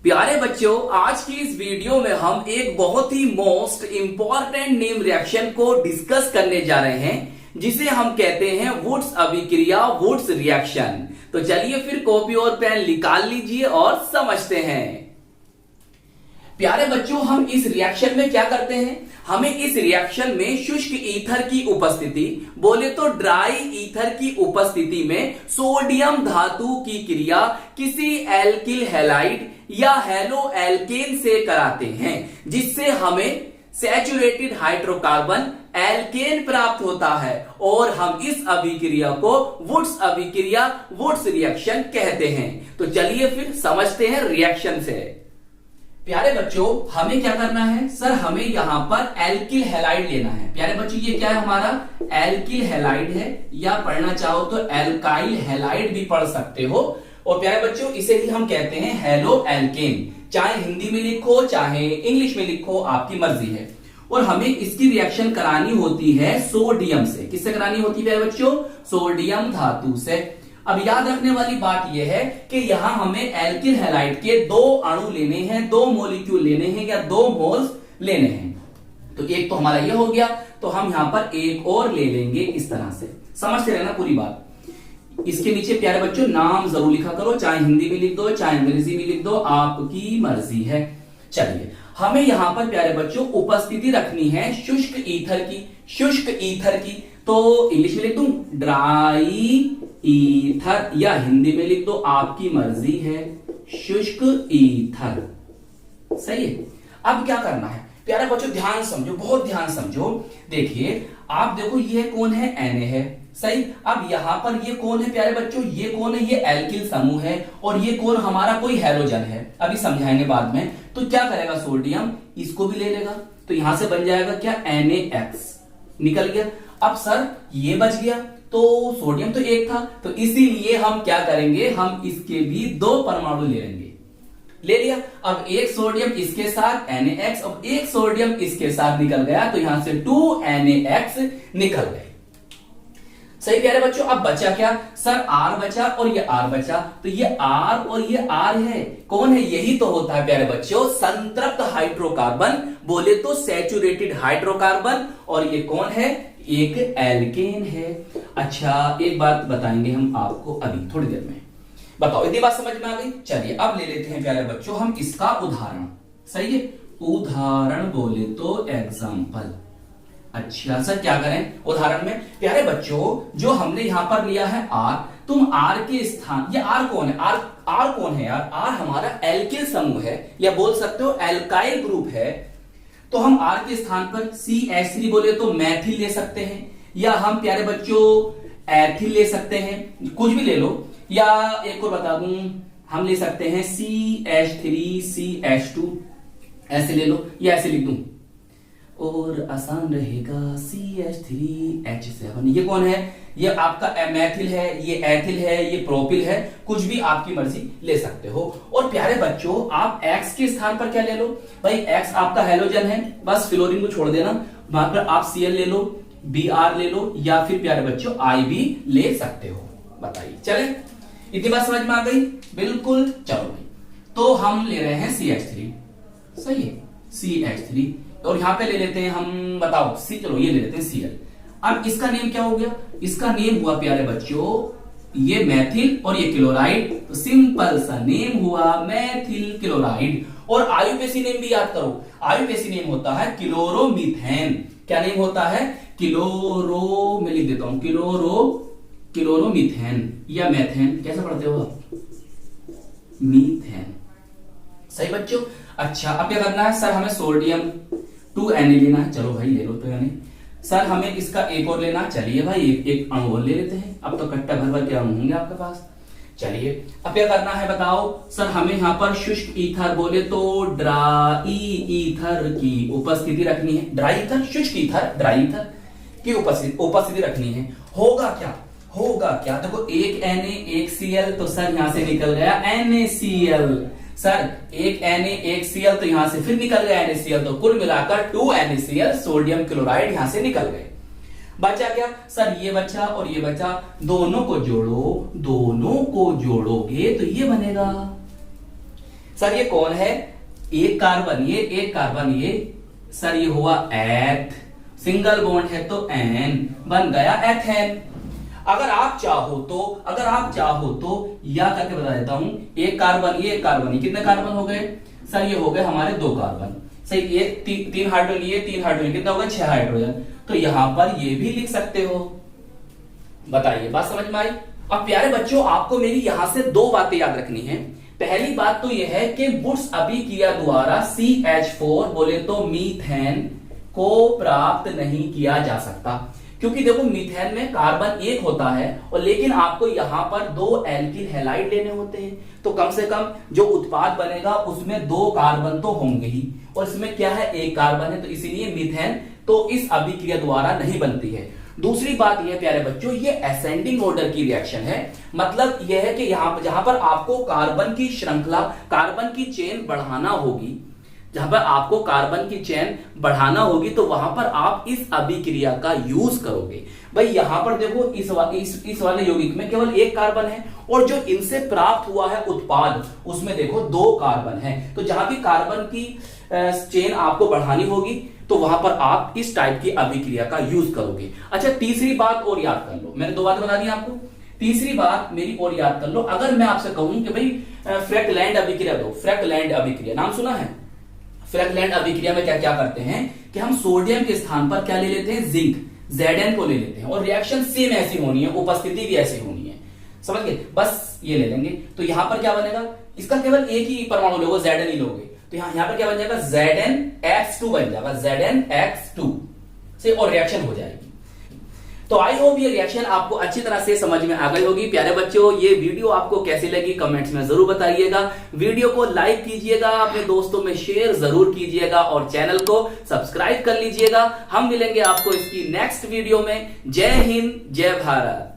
प्यारे बच्चों, आज की इस वीडियो में हम एक बहुत ही मोस्ट इंपॉर्टेंट नेम रिएक्शन को डिस्कस करने जा रहे हैं, जिसे हम कहते हैं वुड्स अभिक्रिया, वुड्स रिएक्शन। तो चलिए फिर कॉपी और पेन निकाल लीजिए और समझते हैं। प्यारे बच्चों, हम इस रिएक्शन में क्या करते हैं? हमें इस रिएक्शन में शुष्क ईथर की उपस्थिति, बोले तो ड्राई ईथर की उपस्थिति में सोडियम धातु की क्रिया किसी एल्किल हैलाइड या हेलो एल्केन से कराते हैं, जिससे हमें सैचुरेटेड हाइड्रोकार्बन एल्केन प्राप्त होता है और हम इस अभिक्रिया को वुड्स अभिक्रिया, वुड्स रिएक्शन कहते हैं। तो चलिए फिर समझते हैं रिएक्शन से। प्यारे बच्चों, हमें क्या करना है? सर हमें यहां पर एल्किल हैलाइड लेना है। प्यारे बच्चों, ये क्या है? हमारा एल्किल हैलाइड है, या पढ़ना चाहो तो एल्काइल हैलाइड भी पढ़ सकते हो। और प्यारे बच्चों, इसे ही हम कहते हैं हेलो एल्केन। चाहे हिंदी में लिखो चाहे इंग्लिश में लिखो, आपकी मर्जी है। और हमें इसकी रिएक्शन करानी होती है सोडियम से। किससे करानी होती है प्यारे बच्चों? सोडियम धातु से। अब याद रखने वाली बात यह है कि यहां हमें एल्किल हैलाइड के दो अणु लेने हैं, दो मॉलिक्यूल लेने हैं या दो मोल्स लेने हैं। तो एक तो हमारा ये हो गया, तो हम यहां पर एक और ले लेंगे इस तरह से। समझते रहना पूरी बात। इसके नीचे प्यारे बच्चों नाम जरूर लिखा करो, चाहे हिंदी में लिख दो चाहे अंग्रेजी में लिख दो, आपकी मर्जी है। चलिए, हमें यहां पर प्यारे बच्चों उपस्थिति रखनी है शुष्क ईथर की। शुष्क ईथर की तो इंग्लिश में लिख दूं ड्राई ईथर, या हिंदी में लिख दो, आपकी मर्जी है, शुष्क ईथर। सही है। अब क्या करना है प्यारे बच्चों? ध्यान समझो, बहुत ध्यान समझो। देखिए, आप देखो ये कौन है? Na है। सही। अब यहां पर ये कौन है प्यारे बच्चों? ये कौन है? ये एल्किल समूह है। और ये कौन? हमारा कोई हैलोजन है। अभी समझाएंगे बाद में। तो क्या करेगा? सोडियम इसको भी ले लेगा, तो यहां से बन जाएगा क्या? NaX निकल गया। अब सर ये बच गया, तो सोडियम तो एक था, तो इसीलिए हम क्या करेंगे? हम इसके भी दो परमाणु ले लेंगे। ले लिया। अब एक सोडियम इसके साथ NaX, अब एक सोडियम इसके साथ निकल गया, तो यहां से 2NaX निकल गए। सही प्यारे बच्चों। अब बचा क्या? सर R बचा और ये R बचा, तो ये R और ये R है। कौन है? यही तो होता है प्यारे बच्चों संतृप्त हाइड्रोकार्बन, बोले तो सैचुरेटेड हाइड्रोकार्बन। और ये कौन है? एक एल्केन है। अच्छा, एक बात बताएंगे हम आपको अभी थोड़ी देर में। बताओ, इतनी बात समझ में आ गई? चलिए अब ले लेते हैं प्यारे बच्चों हम इसका उदाहरण। सही है। उदाहरण बोले तो एग्जाम्पल। अच्छा सर, क्या करें उदाहरण में? प्यारे बच्चों, जो हमने यहां पर लिया है R, तुम R के स्थान, ये R कौन है? R कौन है यार? R हमारा एल्किल समूह है, या बोल सकते हो एल्काइल ग्रुप है। तो हम R के स्थान पर CH3 बोले तो मैथिल ले सकते हैं, या हम प्यारे बच्चों एथिल ले सकते हैं, कुछ भी ले लो। या एक और बता दूं, हम ले सकते हैं CH3 CH2, ऐसे ले लो, या ऐसे लिख दूं और आसान रहेगा CH3H7। ये कौन है? ये आपका मैथिल है, ये एथिल है, ये प्रोपिल है, कुछ भी आपकी मर्जी ले सकते हो। और प्यारे बच्चों, आप X के स्थान पर क्या ले लो? भाई X आपका हैलोजन है, बस फ्लोरीन को छोड़ देना, वहां पर आप Cl ले लो, Br ले लो, या फिर प्यारे बच्चों I भी ले सकते हो। बताइए, चले इतनी बात समझ में आ गई? बिल्कुल। चलो भाई, तो हम ले रहे हैं CH3। सही है, CH3। और यहां पे ले लेते हैं हम, बताओ सी, चलो ये ले लेते हैं Cl। अब इसका नेम क्या हो गया? इसका नेम हुआ प्यारे बच्चों ये मैथिल और ये क्लोराइड, तो सिंपल सा नेम हुआ मैथिल क्लोराइड। और आयुपेसी नेम भी याद करो, आयुपेसी नेम होता है क्लोरोमीथेन। क्या नेम होता है? क्लोरो, मैं लिख देता हूं क्लोरोमीथेन या मैथेन, कैसे पढ़ते हो आप? मीथेन। सही बच्चों। अच्छा, अब क्या करना है? सर हमें सोडियम 2Na लेना है। चलो भाई ले लो, तो यानी सर हमें इसका एक और लेना। चलिए भाई एक अणु और ले लेते हैं। अब तो कट्टा भर भर के अणु होंगे आपके पास। चलिए अब क्या करना है बताओ? सर हमें यहां पर शुष्क ईथर, बोले तो ड्राई ईथर की उपस्थिति रखनी है। ड्राई ईथर, शुष्क ईथर, ड्राई ईथर की उपस्थिति रखनी है। होगा क्या? होगा क्या? देखो एक Na एक Cl, तो सर यहां से निकल गया NaCl। सर एक Na एक Cl, तो यहां से फिर निकल गया NaCl, तो कुल मिलाकर 2NaCl सोडियम क्लोराइड यहां से निकल गए। बचा क्या? सर ये बचा और ये बचा, दोनों को जोड़ो, दोनों को जोड़ोगे तो ये बनेगा। सर ये कौन है, एक कार्बन, ये एक कार्बन, ये सर ये हुआ एथ, सिंगल बॉन्ड है तो एन, बन गया एथेन। अगर आप चाहो तो या करके बता देता हूं, एक कार्बन ये एक कार्बन, ये कितने कार्बन हो गए सर, ये हो गए हमारे 2 कार्बन, सही, ये तीन हाइड्रोजन, ये 3 हाइड्रोजन, कितना हो गया 6 हाइड्रोजन। तो यहां पर ये भी लिख सकते हो। बताइए बात समझ में आई। अब प्यारे बच्चों आपको मेरी यहां से 2 बातें याद रखनी है। पहली बात तो यह है कि वुड्स अभिक्रिया द्वारा CH4 बोले तो मीथेन को प्राप्त नहीं किया जा सकता, क्योंकि देखो मीथेन में कार्बन एक होता है और लेकिन आपको यहां पर 2 एल्किल हैलाइड लेने होते हैं, तो कम से कम जो उत्पाद बनेगा उसमें 2 कार्बन तो होंगे ही, और इसमें क्या है, एक कार्बन है, तो इसीलिए मीथेन तो इस अभिक्रिया द्वारा नहीं बनती है। दूसरी बात यह प्यारे बच्चों, ये असेंडिंग ऑर्डर की रिएक्शन है, मतलब यह है कि जहां पर आपको कार्बन की श्रृंखला, कार्बन की चेन बढ़ाना होगी, जहां पर आपको कार्बन की चेन बढ़ाना होगी तो वहां पर आप इस अभिक्रिया का यूज करोगे। भाई यहां पर देखो इस वाले यौगिक में केवल एक कार्बन है और जो इनसे प्राप्त हुआ है उत्पाद उसमें देखो 2 कार्बन है, तो जहां भी कार्बन की चेन आपको बढ़ानी होगी तो वहां पर आप इस टाइप की अभिक्रिया का यूज करोगे। अच्छा तीसरी बात और याद कर लो, मैंने 2 बातें बता दी आपको, तीसरी बात मेरी और याद कर लो। अगर मैं आपसे कहूं कि भाई फ्रैक्टलैंड अभिक्रिया दो, फ्रैक्टलैंड अभिक्रिया नाम सुना है? फ्रैक्टलैंड अभिक्रिया में क्या क्या करते हैं कि हम सोडियम के स्थान पर क्या ले लेते हैं, जिंक, Zn को ले लेते हैं, और रिएक्शन सेम ऐसी होनी है, उपस्थिति भी ऐसी होनी है, समझ गए, बस ये ले लेंगे। तो यहां पर क्या बनेगा, इसका केवल एक ही परमाणु लोगे, Zn ही लोगे, तो यहां पर क्या बन जाएगा, ZnX2 बन जाएगा, ZnX2 से, और रिएक्शन हो जाएगी। तो आई होप ये रिएक्शन आपको अच्छी तरह से समझ में आ गई होगी। प्यारे बच्चों ये वीडियो आपको कैसी लगी कमेंट्स में जरूर बताइएगा, वीडियो को लाइक कीजिएगा, अपने दोस्तों में शेयर जरूर कीजिएगा और चैनल को सब्सक्राइब कर लीजिएगा। हम मिलेंगे आपको इसकी नेक्स्ट वीडियो में। जय हिंद, जय भारत।